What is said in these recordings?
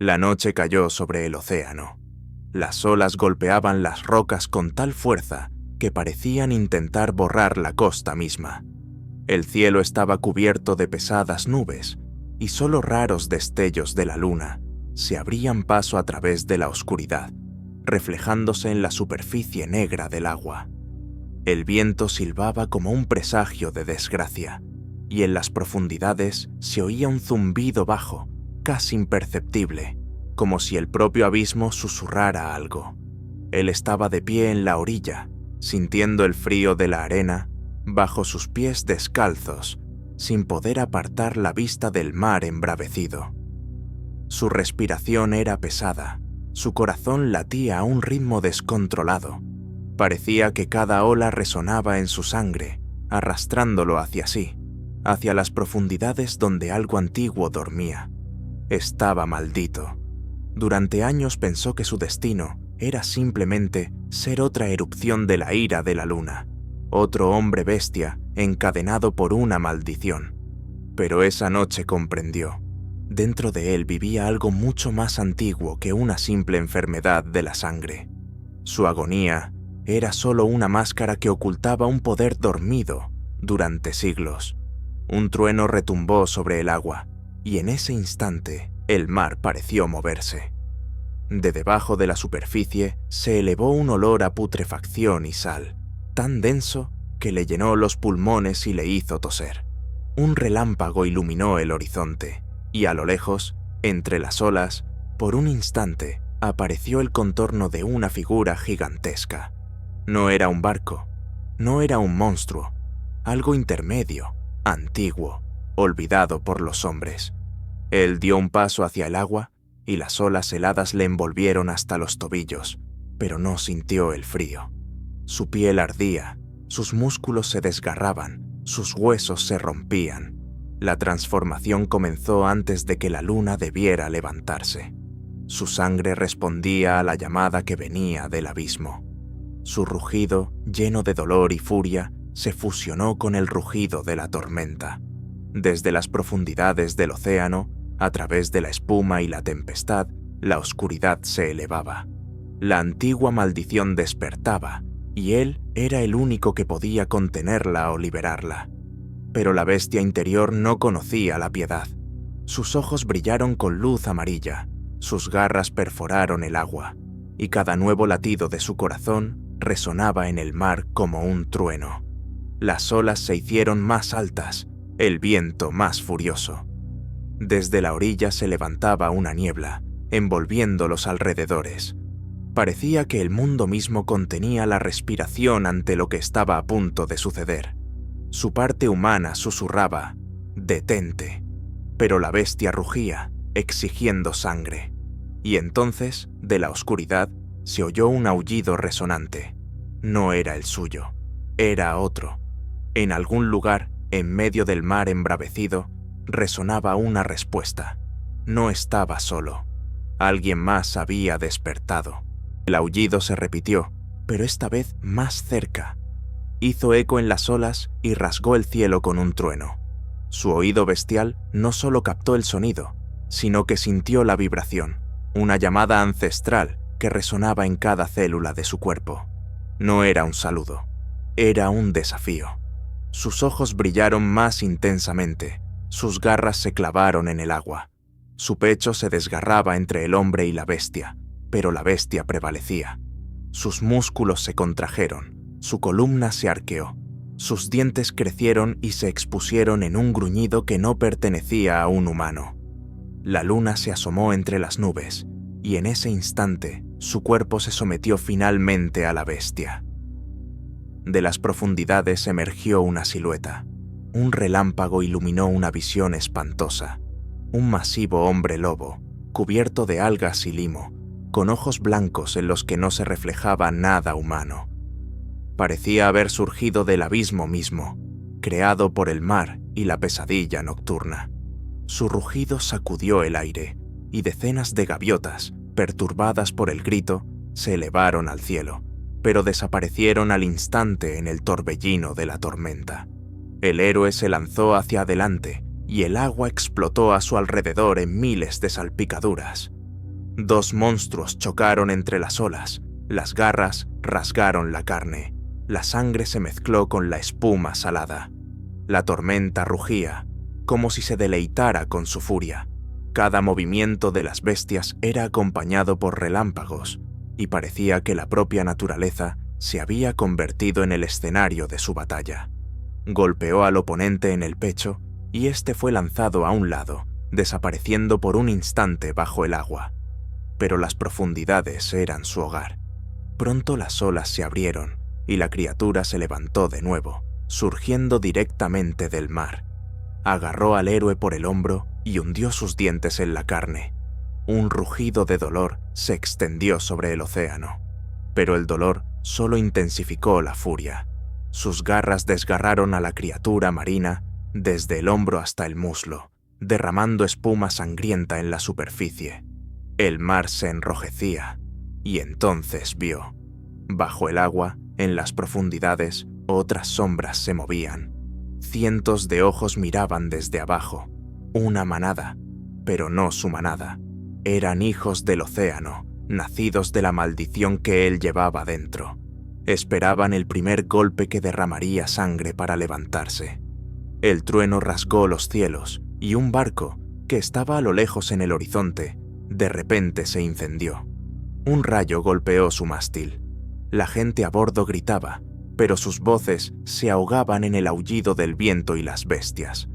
La noche cayó sobre el océano. Las olas golpeaban las rocas con tal fuerza que parecían intentar borrar la costa misma. El cielo estaba cubierto de pesadas nubes y solo raros destellos de la luna se abrían paso a través de la oscuridad, reflejándose en la superficie negra del agua. El viento silbaba como un presagio de desgracia, y en las profundidades se oía un zumbido bajo, casi imperceptible, como si el propio abismo susurrara algo. Él estaba de pie en la orilla, sintiendo el frío de la arena bajo sus pies descalzos, sin poder apartar la vista del mar embravecido. Su respiración era pesada, su corazón latía a un ritmo descontrolado. Parecía que cada ola resonaba en su sangre, arrastrándolo hacia sí, hacia las profundidades donde algo antiguo dormía. Estaba maldito. Durante años pensó que su destino era simplemente ser otra erupción de la ira de la luna, otro hombre bestia encadenado por una maldición. Pero esa noche comprendió. Dentro de él vivía algo mucho más antiguo que una simple enfermedad de la sangre. Su agonía era solo una máscara que ocultaba un poder dormido durante siglos. Un trueno retumbó sobre el agua, y en ese instante el mar pareció moverse. De debajo de la superficie se elevó un olor a putrefacción y sal, tan denso que le llenó los pulmones y le hizo toser. Un relámpago iluminó el horizonte, y a lo lejos, entre las olas, por un instante, apareció el contorno de una figura gigantesca. No era un barco, no era un monstruo, algo intermedio, antiguo, olvidado por los hombres. Él dio un paso hacia el agua y las olas heladas le envolvieron hasta los tobillos, pero no sintió el frío. Su piel ardía, sus músculos se desgarraban, sus huesos se rompían. La transformación comenzó antes de que la luna debiera levantarse. Su sangre respondía a la llamada que venía del abismo. Su rugido, lleno de dolor y furia, se fusionó con el rugido de la tormenta. Desde las profundidades del océano, a través de la espuma y la tempestad, la oscuridad se elevaba. La antigua maldición despertaba, y él era el único que podía contenerla o liberarla. Pero la bestia interior no conocía la piedad. Sus ojos brillaron con luz amarilla, sus garras perforaron el agua, y cada nuevo latido de su corazón resonaba en el mar como un trueno. Las olas se hicieron más altas, el viento más furioso. Desde la orilla se levantaba una niebla, envolviendo los alrededores. Parecía que el mundo mismo contenía la respiración ante lo que estaba a punto de suceder. Su parte humana susurraba, «Detente», pero la bestia rugía, exigiendo sangre. Y entonces, de la oscuridad, se oyó un aullido resonante. No era el suyo, era otro. En algún lugar, en medio del mar embravecido, resonaba una respuesta. No estaba solo. Alguien más había despertado. El aullido se repitió, pero esta vez más cerca. Hizo eco en las olas y rasgó el cielo con un trueno. Su oído bestial no solo captó el sonido, sino que sintió la vibración, una llamada ancestral que resonaba en cada célula de su cuerpo. No era un saludo, era un desafío. Sus ojos brillaron más intensamente, sus garras se clavaron en el agua. Su pecho se desgarraba entre el hombre y la bestia, pero la bestia prevalecía. Sus músculos se contrajeron, su columna se arqueó, sus dientes crecieron y se expusieron en un gruñido que no pertenecía a un humano. La luna se asomó entre las nubes, y en ese instante su cuerpo se sometió finalmente a la bestia. De las profundidades emergió una silueta. Un relámpago iluminó una visión espantosa. Un masivo hombre lobo, cubierto de algas y limo, con ojos blancos en los que no se reflejaba nada humano. Parecía haber surgido del abismo mismo, creado por el mar y la pesadilla nocturna. Su rugido sacudió el aire, y decenas de gaviotas, perturbadas por el grito, se elevaron al cielo, pero desaparecieron al instante en el torbellino de la tormenta. El héroe se lanzó hacia adelante, y el agua explotó a su alrededor en miles de salpicaduras. Dos monstruos chocaron entre las olas, las garras rasgaron la carne, la sangre se mezcló con la espuma salada. La tormenta rugía, como si se deleitara con su furia. Cada movimiento de las bestias era acompañado por relámpagos, y parecía que la propia naturaleza se había convertido en el escenario de su batalla. Golpeó al oponente en el pecho, y éste fue lanzado a un lado, desapareciendo por un instante bajo el agua. Pero las profundidades eran su hogar. Pronto las olas se abrieron, y la criatura se levantó de nuevo, surgiendo directamente del mar. Agarró al héroe por el hombro y hundió sus dientes en la carne. Un rugido de dolor se extendió sobre el océano, pero el dolor solo intensificó la furia. Sus garras desgarraron a la criatura marina desde el hombro hasta el muslo, derramando espuma sangrienta en la superficie. El mar se enrojecía, y entonces vio. Bajo el agua, en las profundidades, otras sombras se movían. Cientos de ojos miraban desde abajo. Una manada, pero no su manada. Eran hijos del océano, nacidos de la maldición que él llevaba dentro. Esperaban el primer golpe que derramaría sangre para levantarse. El trueno rasgó los cielos, y un barco, que estaba a lo lejos en el horizonte, de repente se incendió. Un rayo golpeó su mástil. La gente a bordo gritaba, pero sus voces se ahogaban en el aullido del viento y las bestias.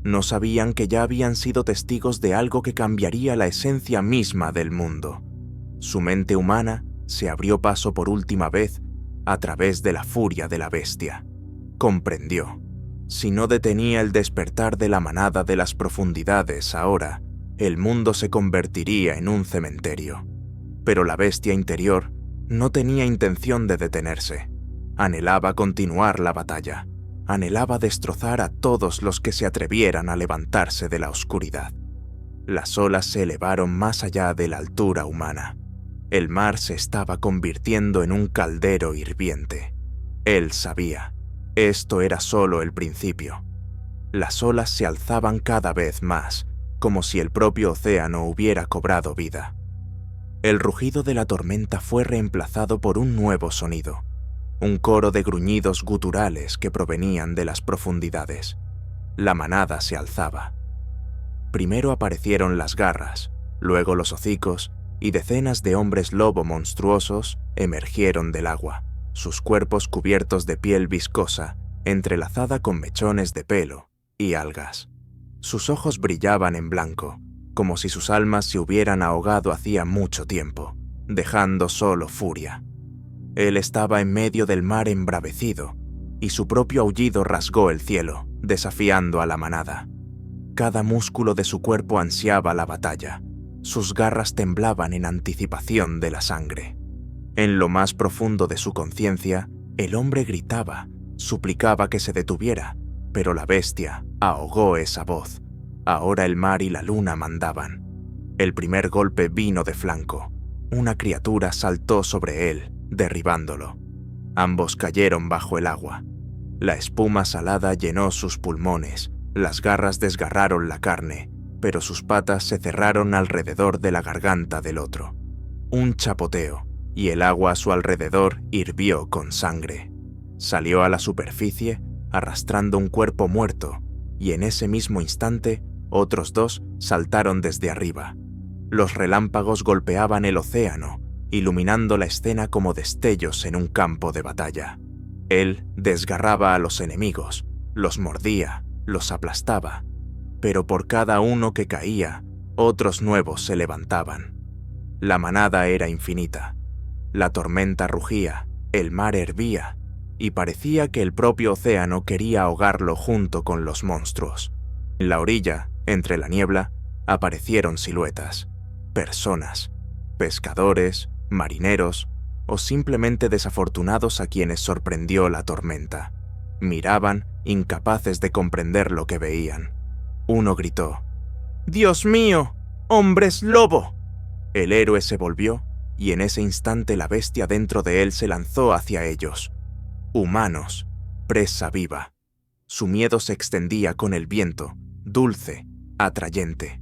No sabían que ya habían sido testigos de algo que cambiaría la esencia misma del mundo. Su mente humana se abrió paso por última vez a través de la furia de la bestia. Comprendió. Si no detenía el despertar de la manada de las profundidades ahora, el mundo se convertiría en un cementerio. Pero la bestia interior no tenía intención de detenerse. Anhelaba continuar la batalla. Anhelaba destrozar a todos los que se atrevieran a levantarse de la oscuridad. Las olas se elevaron más allá de la altura humana. El mar se estaba convirtiendo en un caldero hirviente. Él sabía, esto era solo el principio. Las olas se alzaban cada vez más, como si el propio océano hubiera cobrado vida. El rugido de la tormenta fue reemplazado por un nuevo sonido, un coro de gruñidos guturales que provenían de las profundidades. La manada se alzaba. Primero aparecieron las garras, luego los hocicos, y decenas de hombres lobo monstruosos emergieron del agua, sus cuerpos cubiertos de piel viscosa, entrelazada con mechones de pelo y algas. Sus ojos brillaban en blanco, como si sus almas se hubieran ahogado hacía mucho tiempo, dejando solo furia. Él estaba en medio del mar embravecido, y su propio aullido rasgó el cielo, desafiando a la manada. Cada músculo de su cuerpo ansiaba la batalla. Sus garras temblaban en anticipación de la sangre. En lo más profundo de su conciencia, el hombre gritaba, suplicaba que se detuviera, pero la bestia ahogó esa voz. Ahora el mar y la luna mandaban. El primer golpe vino de flanco. Una criatura saltó sobre él, derribándolo. Ambos cayeron bajo el agua. La espuma salada llenó sus pulmones, las garras desgarraron la carne, pero sus patas se cerraron alrededor de la garganta del otro. Un chapoteo, y el agua a su alrededor hirvió con sangre. Salió a la superficie, arrastrando un cuerpo muerto, y en ese mismo instante, otros dos saltaron desde arriba. Los relámpagos golpeaban el océano, iluminando la escena como destellos en un campo de batalla. Él desgarraba a los enemigos, los mordía, los aplastaba, pero por cada uno que caía, otros nuevos se levantaban. La manada era infinita. La tormenta rugía, el mar hervía, y parecía que el propio océano quería ahogarlo junto con los monstruos. En la orilla, entre la niebla, aparecieron siluetas, personas, pescadores, marineros o simplemente desafortunados a quienes sorprendió la tormenta. Miraban, incapaces de comprender lo que veían. Uno gritó: «¡Dios mío! ¡Hombres lobo!». El héroe se volvió, y en ese instante la bestia dentro de él se lanzó hacia ellos. Humanos, presa viva. Su miedo se extendía con el viento, dulce, atrayente.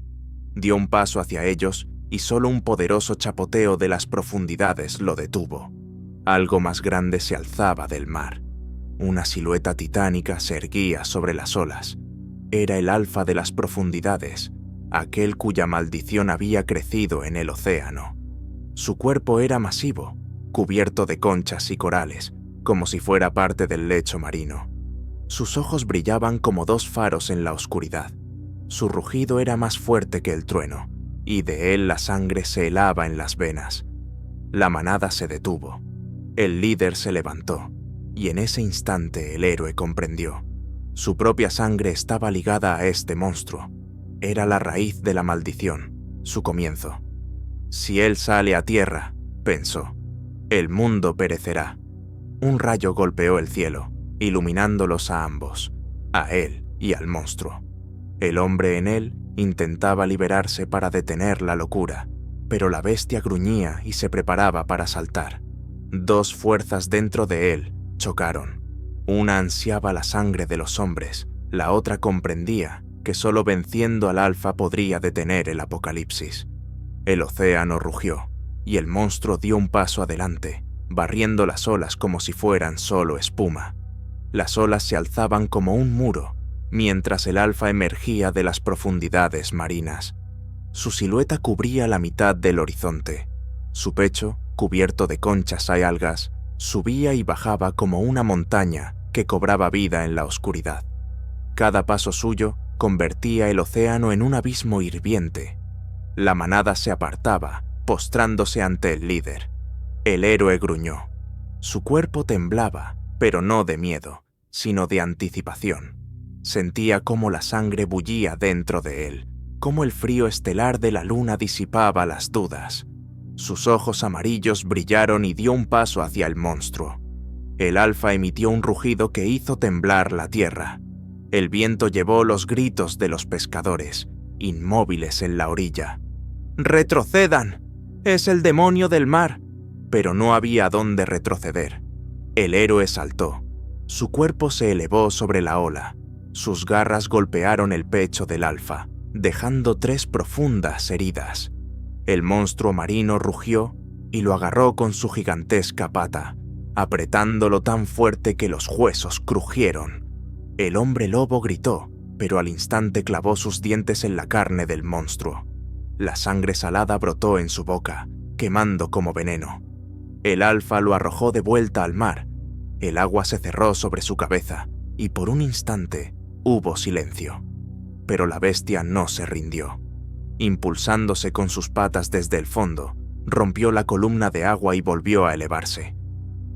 Dio un paso hacia ellos y solo un poderoso chapoteo de las profundidades lo detuvo. Algo más grande se alzaba del mar. Una silueta titánica se erguía sobre las olas. Era el alfa de las profundidades, aquel cuya maldición había crecido en el océano. Su cuerpo era masivo, cubierto de conchas y corales, como si fuera parte del lecho marino. Sus ojos brillaban como dos faros en la oscuridad. Su rugido era más fuerte que el trueno, y de él la sangre se helaba en las venas. La manada se detuvo. El líder se levantó, y en ese instante el héroe comprendió. Su propia sangre estaba ligada a este monstruo. Era la raíz de la maldición, su comienzo. Si él sale a tierra, pensó, el mundo perecerá. Un rayo golpeó el cielo, iluminándolos a ambos, a él y al monstruo. El hombre en él intentaba liberarse para detener la locura, pero la bestia gruñía y se preparaba para saltar. Dos fuerzas dentro de él chocaron. Una ansiaba la sangre de los hombres, la otra comprendía que solo venciendo al alfa podría detener el apocalipsis. El océano rugió, y el monstruo dio un paso adelante, barriendo las olas como si fueran solo espuma. Las olas se alzaban como un muro, mientras el alfa emergía de las profundidades marinas. Su silueta cubría la mitad del horizonte. Su pecho, cubierto de conchas y algas, subía y bajaba como una montaña que cobraba vida en la oscuridad. Cada paso suyo convertía el océano en un abismo hirviente. La manada se apartaba, postrándose ante el líder. El héroe gruñó. Su cuerpo temblaba, pero no de miedo, sino de anticipación. Sentía cómo la sangre bullía dentro de él, cómo el frío estelar de la luna disipaba las dudas. Sus ojos amarillos brillaron y dio un paso hacia el monstruo. El alfa emitió un rugido que hizo temblar la tierra. El viento llevó los gritos de los pescadores, inmóviles en la orilla. ¡Retrocedan! ¡Es el demonio del mar! Pero no había dónde retroceder. El héroe saltó. Su cuerpo se elevó sobre la ola. Sus garras golpearon el pecho del alfa, dejando 3 profundas heridas. El monstruo marino rugió y lo agarró con su gigantesca pata, apretándolo tan fuerte que los huesos crujieron. El hombre lobo gritó, pero al instante clavó sus dientes en la carne del monstruo. La sangre salada brotó en su boca, quemando como veneno. El alfa lo arrojó de vuelta al mar. El agua se cerró sobre su cabeza, y por un instante hubo silencio. Pero la bestia no se rindió. Impulsándose con sus patas desde el fondo, rompió la columna de agua y volvió a elevarse.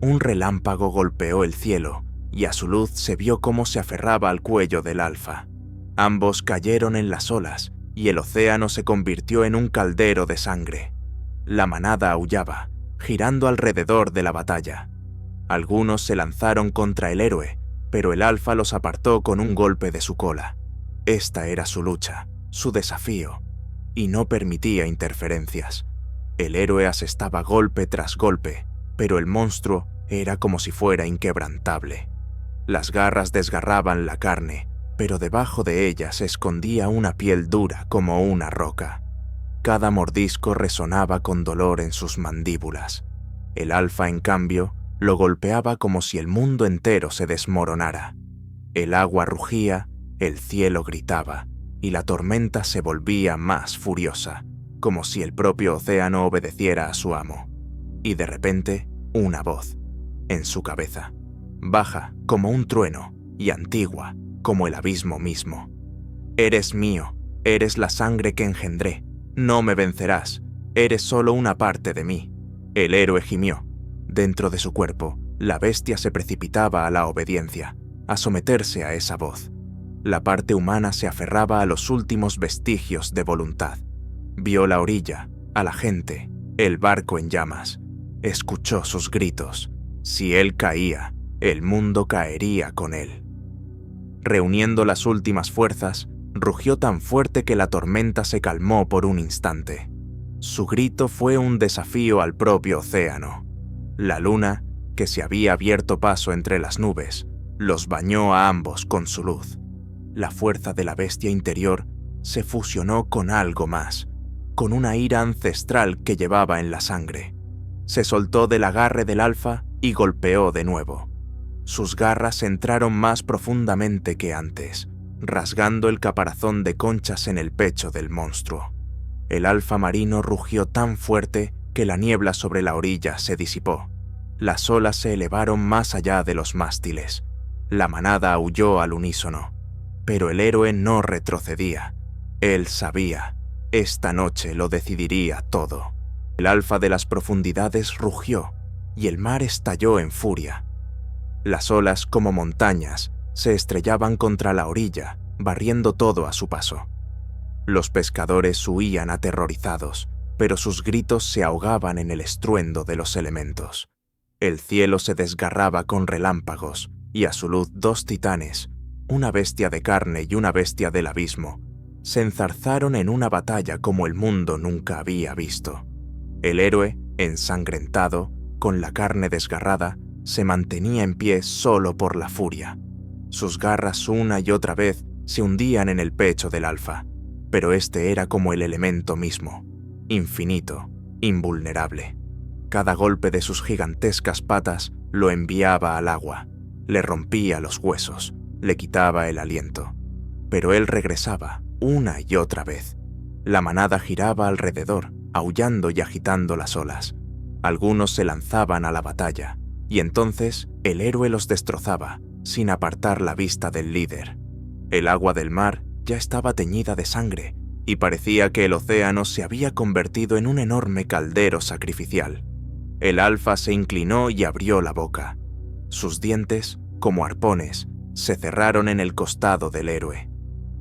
Un relámpago golpeó el cielo, y a su luz se vio cómo se aferraba al cuello del alfa. Ambos cayeron en las olas, y el océano se convirtió en un caldero de sangre. La manada aullaba, girando alrededor de la batalla. Algunos se lanzaron contra el héroe, pero el alfa los apartó con un golpe de su cola. Esta era su lucha, su desafío, y no permitía interferencias. El héroe asestaba golpe tras golpe, pero el monstruo era como si fuera inquebrantable. Las garras desgarraban la carne, pero debajo de ella se escondía una piel dura como una roca. Cada mordisco resonaba con dolor en sus mandíbulas. El alfa, en cambio, lo golpeaba como si el mundo entero se desmoronara. El agua rugía, el cielo gritaba, y la tormenta se volvía más furiosa, como si el propio océano obedeciera a su amo. Y de repente, una voz, en su cabeza, baja como un trueno y antigua como el abismo mismo. «Eres mío, eres la sangre que engendré, no me vencerás, eres solo una parte de mí». El héroe gimió. Dentro de su cuerpo, la bestia se precipitaba a la obediencia, a someterse a esa voz. La parte humana se aferraba a los últimos vestigios de voluntad. Vio la orilla, a la gente, el barco en llamas. Escuchó sus gritos. Si él caía, el mundo caería con él. Reuniendo las últimas fuerzas, rugió tan fuerte que la tormenta se calmó por un instante. Su grito fue un desafío al propio océano. La luna, que se había abierto paso entre las nubes, los bañó a ambos con su luz. La fuerza de la bestia interior se fusionó con algo más, con una ira ancestral que llevaba en la sangre. Se soltó del agarre del alfa y golpeó de nuevo. Sus garras entraron más profundamente que antes, rasgando el caparazón de conchas en el pecho del monstruo. El alfa marino rugió tan fuerte que la niebla sobre la orilla se disipó. Las olas se elevaron más allá de los mástiles. La manada aulló al unísono, pero el héroe no retrocedía. Él sabía, esta noche lo decidiría todo. El alfa de las profundidades rugió y el mar estalló en furia. Las olas, como montañas, se estrellaban contra la orilla, barriendo todo a su paso. Los pescadores huían aterrorizados, pero sus gritos se ahogaban en el estruendo de los elementos. El cielo se desgarraba con relámpagos, y a su luz 2 titanes, una bestia de carne y una bestia del abismo, se enzarzaron en una batalla como el mundo nunca había visto. El héroe, ensangrentado, con la carne desgarrada, se mantenía en pie solo por la furia. Sus garras una y otra vez se hundían en el pecho del alfa, pero este era como el elemento mismo, infinito, invulnerable. Cada golpe de sus gigantescas patas lo enviaba al agua, le rompía los huesos, le quitaba el aliento. Pero él regresaba una y otra vez. La manada giraba alrededor, aullando y agitando las olas. Algunos se lanzaban a la batalla, y entonces el héroe los destrozaba, sin apartar la vista del líder. El agua del mar ya estaba teñida de sangre, y parecía que el océano se había convertido en un enorme caldero sacrificial. El alfa se inclinó y abrió la boca. Sus dientes, como arpones, se cerraron en el costado del héroe.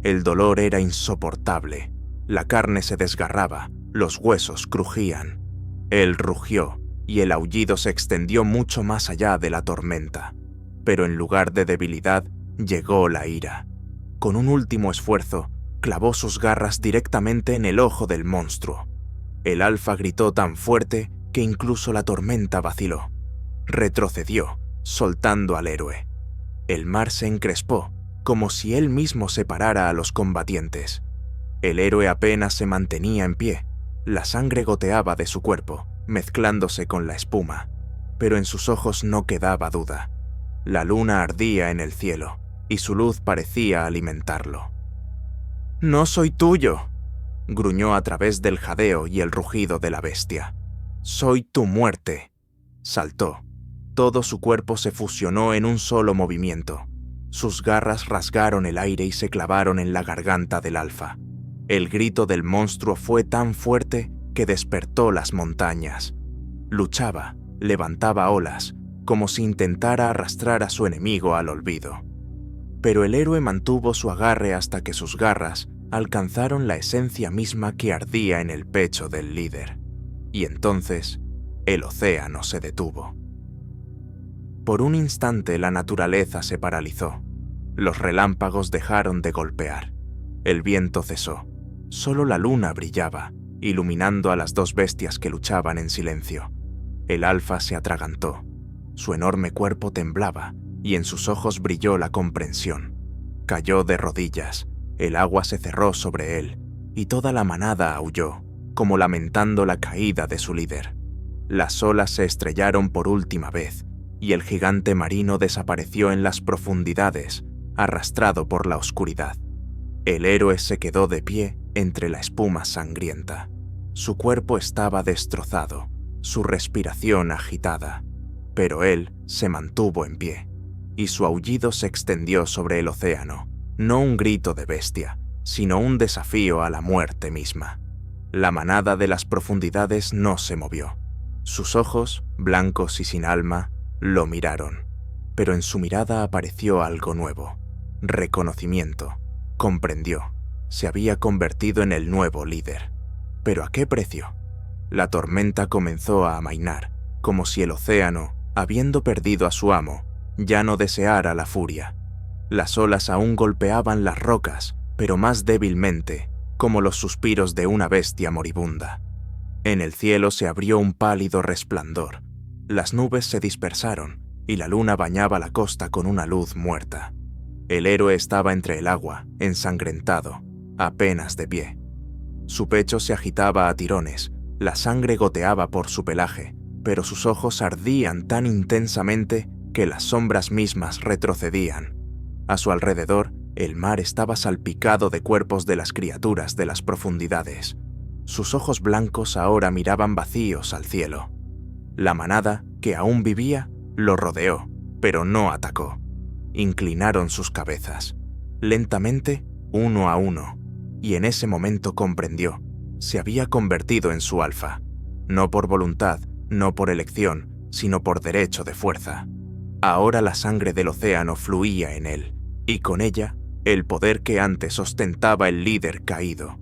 El dolor era insoportable. La carne se desgarraba, los huesos crujían. Él rugió, y el aullido se extendió mucho más allá de la tormenta. Pero en lugar de debilidad, llegó la ira. Con un último esfuerzo, clavó sus garras directamente en el ojo del monstruo. El alfa gritó tan fuerte que incluso la tormenta vaciló. Retrocedió, soltando al héroe. El mar se encrespó, como si él mismo separara a los combatientes. El héroe apenas se mantenía en pie. La sangre goteaba de su cuerpo, mezclándose con la espuma, pero en sus ojos no quedaba duda. La luna ardía en el cielo, y su luz parecía alimentarlo. «¡No soy tuyo!», gruñó a través del jadeo y el rugido de la bestia. «¡Soy tu muerte!». Saltó. Todo su cuerpo se fusionó en un solo movimiento. Sus garras rasgaron el aire y se clavaron en la garganta del alfa. El grito del monstruo fue tan fuerte que despertó las montañas. Luchaba, levantaba olas, como si intentara arrastrar a su enemigo al olvido. Pero el héroe mantuvo su agarre hasta que sus garras alcanzaron la esencia misma que ardía en el pecho del líder. Y entonces, el océano se detuvo. Por un instante la naturaleza se paralizó. Los relámpagos dejaron de golpear. El viento cesó. Solo la luna brillaba, iluminando a las 2 bestias que luchaban en silencio. El alfa se atragantó. Su enorme cuerpo temblaba, y en sus ojos brilló la comprensión. Cayó de rodillas, el agua se cerró sobre él, y toda la manada aulló, como lamentando la caída de su líder. Las olas se estrellaron por última vez, y el gigante marino desapareció en las profundidades, arrastrado por la oscuridad. El héroe se quedó de pie entre la espuma sangrienta. Su cuerpo estaba destrozado, su respiración agitada, pero él se mantuvo en pie, y su aullido se extendió sobre el océano, no un grito de bestia, sino un desafío a la muerte misma. La manada de las profundidades no se movió. Sus ojos, blancos y sin alma, lo miraron, pero en su mirada apareció algo nuevo, reconocimiento. Comprendió, se había convertido en el nuevo líder. ¿Pero a qué precio? La tormenta comenzó a amainar, como si el océano, habiendo perdido a su amo, ya no deseara la furia. Las olas aún golpeaban las rocas, pero más débilmente, como los suspiros de una bestia moribunda. En el cielo se abrió un pálido resplandor. Las nubes se dispersaron, y la luna bañaba la costa con una luz muerta. El héroe estaba entre el agua, ensangrentado, apenas de pie. Su pecho se agitaba a tirones, la sangre goteaba por su pelaje, pero sus ojos ardían tan intensamente que las sombras mismas retrocedían. A su alrededor, el mar estaba salpicado de cuerpos de las criaturas de las profundidades. Sus ojos blancos ahora miraban vacíos al cielo. La manada, que aún vivía, lo rodeó, pero no atacó. Inclinaron sus cabezas, lentamente, uno a uno, y en ese momento comprendió, se había convertido en su alfa, no por voluntad, no por elección, sino por derecho de fuerza. Ahora la sangre del océano fluía en él, y con ella, el poder que antes ostentaba el líder caído.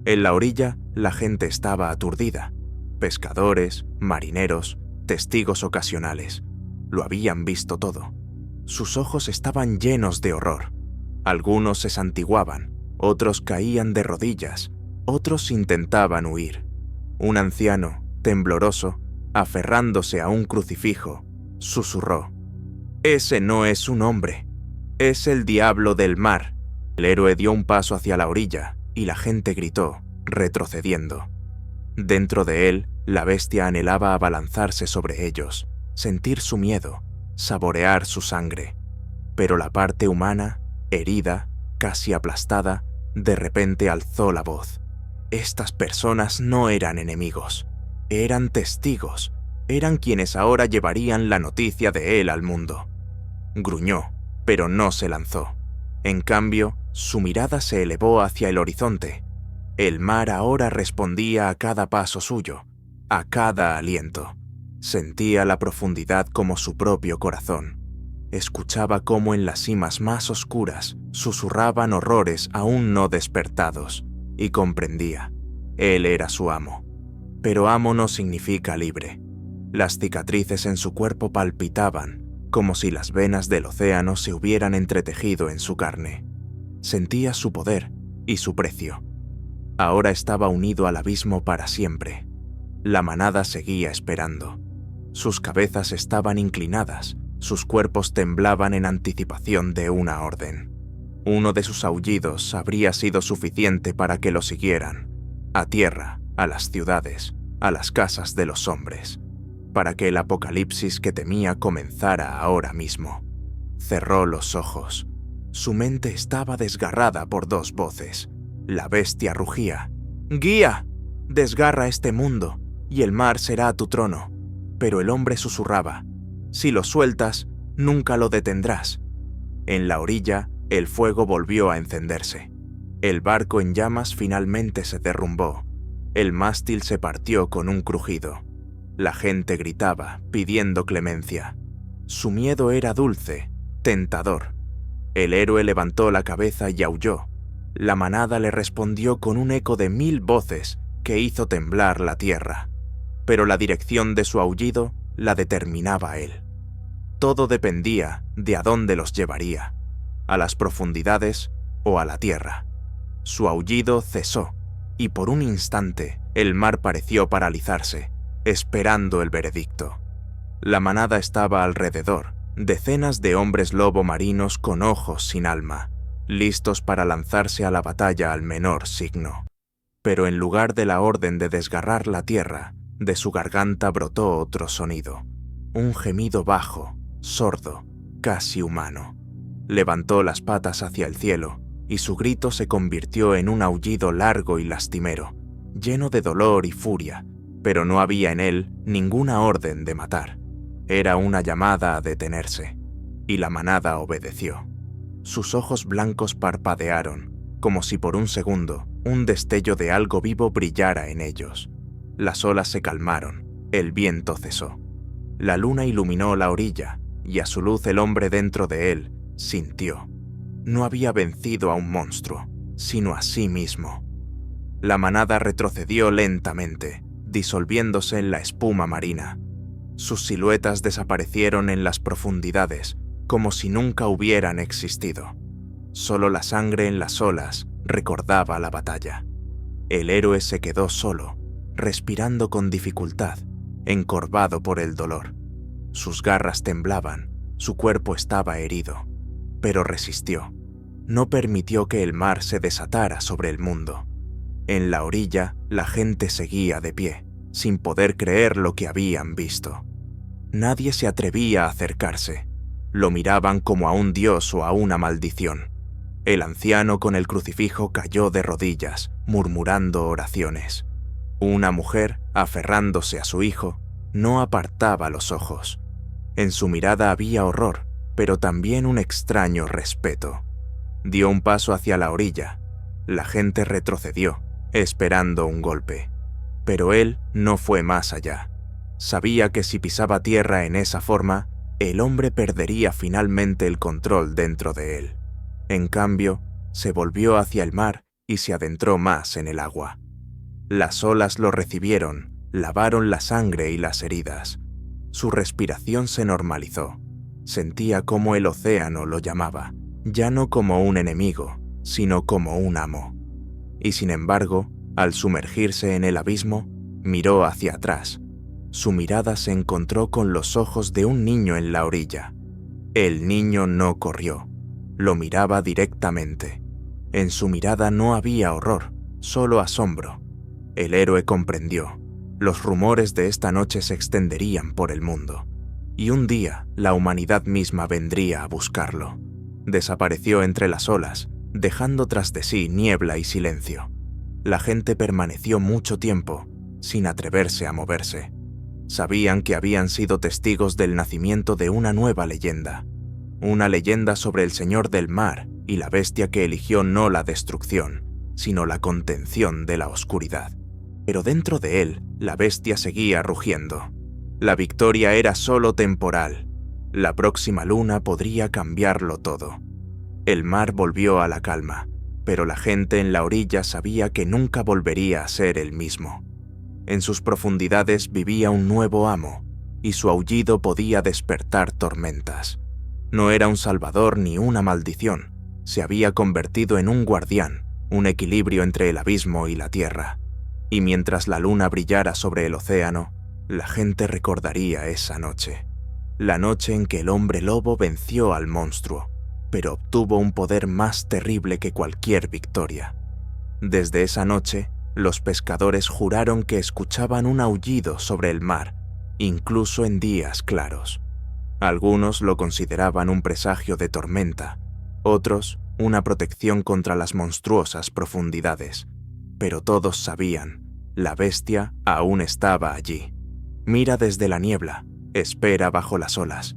En la orilla, la gente estaba aturdida. Pescadores, marineros, testigos ocasionales. Lo habían visto todo. Sus ojos estaban llenos de horror. Algunos se santiguaban, otros caían de rodillas, otros intentaban huir. Un anciano, tembloroso, aferrándose a un crucifijo, susurró: «Ese no es un hombre, es el diablo del mar». El héroe dio un paso hacia la orilla y la gente gritó, retrocediendo. Dentro de él, la bestia anhelaba abalanzarse sobre ellos, sentir su miedo, saborear su sangre. Pero la parte humana, herida, casi aplastada, de repente alzó la voz. Estas personas no eran enemigos, eran testigos, eran quienes ahora llevarían la noticia de él al mundo. Gruñó, pero no se lanzó. En cambio, su mirada se elevó hacia el horizonte. El mar ahora respondía a cada paso suyo, a cada aliento. Sentía la profundidad como su propio corazón. Escuchaba cómo en las cimas más oscuras susurraban horrores aún no despertados, y comprendía. Él era su amo. Pero amo no significa libre. Las cicatrices en su cuerpo palpitaban, como si las venas del océano se hubieran entretejido en su carne. Sentía su poder y su precio. Ahora estaba unido al abismo para siempre. La manada seguía esperando. Sus cabezas estaban inclinadas, sus cuerpos temblaban en anticipación de una orden. Uno de sus aullidos habría sido suficiente para que lo siguieran, a tierra, a las ciudades, a las casas de los hombres, para que el apocalipsis que temía comenzara ahora mismo. Cerró los ojos. Su mente estaba desgarrada por dos voces. La bestia rugía: «¡Guía! Desgarra este mundo, y el mar será tu trono». Pero el hombre susurraba: «Si lo sueltas, nunca lo detendrás». En la orilla, el fuego volvió a encenderse. El barco en llamas finalmente se derrumbó. El mástil se partió con un crujido. La gente gritaba, pidiendo clemencia. Su miedo era dulce, tentador. El héroe levantó la cabeza y aulló. La manada le respondió con un eco de 1000 voces que hizo temblar la tierra. Pero la dirección de su aullido la determinaba él. Todo dependía de a dónde los llevaría, a las profundidades o a la tierra. Su aullido cesó, y por un instante el mar pareció paralizarse, esperando el veredicto. La manada estaba alrededor, decenas de hombres lobo marinos con ojos sin alma, listos para lanzarse a la batalla al menor signo. Pero en lugar de la orden de desgarrar la tierra, de su garganta brotó otro sonido, un gemido bajo, sordo, casi humano. Levantó las patas hacia el cielo, y su grito se convirtió en un aullido largo y lastimero, lleno de dolor y furia, pero no había en él ninguna orden de matar. Era una llamada a detenerse, y la manada obedeció. Sus ojos blancos parpadearon, como si por un segundo un destello de algo vivo brillara en ellos. Las olas se calmaron, el viento cesó. La luna iluminó la orilla, y a su luz el hombre dentro de él sintió. No había vencido a un monstruo, sino a sí mismo. La manada retrocedió lentamente, disolviéndose en la espuma marina. Sus siluetas desaparecieron en las profundidades, como si nunca hubieran existido. Solo la sangre en las olas recordaba la batalla. El héroe se quedó solo, respirando con dificultad, encorvado por el dolor. Sus garras temblaban, su cuerpo estaba herido, pero resistió. No permitió que el mar se desatara sobre el mundo. En la orilla, la gente seguía de pie, sin poder creer lo que habían visto. Nadie se atrevía a acercarse. Lo miraban como a un dios o a una maldición. El anciano con el crucifijo cayó de rodillas, murmurando oraciones. Una mujer, aferrándose a su hijo, no apartaba los ojos. En su mirada había horror, pero también un extraño respeto. Dio un paso hacia la orilla. La gente retrocedió, esperando un golpe. Pero él no fue más allá. Sabía que si pisaba tierra en esa forma, el hombre perdería finalmente el control dentro de él. En cambio, se volvió hacia el mar y se adentró más en el agua. Las olas lo recibieron, lavaron la sangre y las heridas. Su respiración se normalizó. Sentía cómo el océano lo llamaba, ya no como un enemigo, sino como un amo. Y sin embargo, al sumergirse en el abismo, miró hacia atrás. Su mirada se encontró con los ojos de un niño en la orilla. El niño no corrió, lo miraba directamente. En su mirada no había horror, solo asombro. El héroe comprendió. Los rumores de esta noche se extenderían por el mundo, y un día la humanidad misma vendría a buscarlo. Desapareció entre las olas, dejando tras de sí niebla y silencio. La gente permaneció mucho tiempo, sin atreverse a moverse. Sabían que habían sido testigos del nacimiento de una nueva leyenda. Una leyenda sobre el Señor del Mar y la bestia que eligió no la destrucción, sino la contención de la oscuridad. Pero dentro de él, la bestia seguía rugiendo. La victoria era solo temporal. La próxima luna podría cambiarlo todo. El mar volvió a la calma, pero la gente en la orilla sabía que nunca volvería a ser el mismo. En sus profundidades vivía un nuevo amo, y su aullido podía despertar tormentas. No era un salvador ni una maldición, se había convertido en un guardián, un equilibrio entre el abismo y la tierra. Y mientras la luna brillara sobre el océano, la gente recordaría esa noche. La noche en que el hombre lobo venció al monstruo, pero obtuvo un poder más terrible que cualquier victoria. Desde esa noche, los pescadores juraron que escuchaban un aullido sobre el mar, incluso en días claros. Algunos lo consideraban un presagio de tormenta, otros una protección contra las monstruosas profundidades. Pero todos sabían, la bestia aún estaba allí. Mira desde la niebla, espera bajo las olas.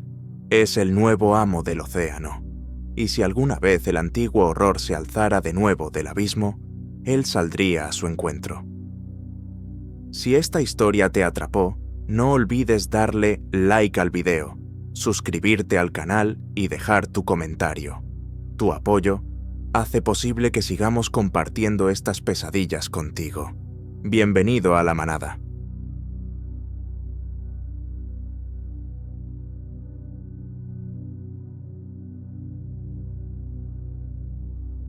Es el nuevo amo del océano. Y si alguna vez el antiguo horror se alzara de nuevo del abismo, él saldría a su encuentro. Si esta historia te atrapó, no olvides darle like al video, suscribirte al canal y dejar tu comentario. Tu apoyo hace posible que sigamos compartiendo estas pesadillas contigo. Bienvenido a la manada.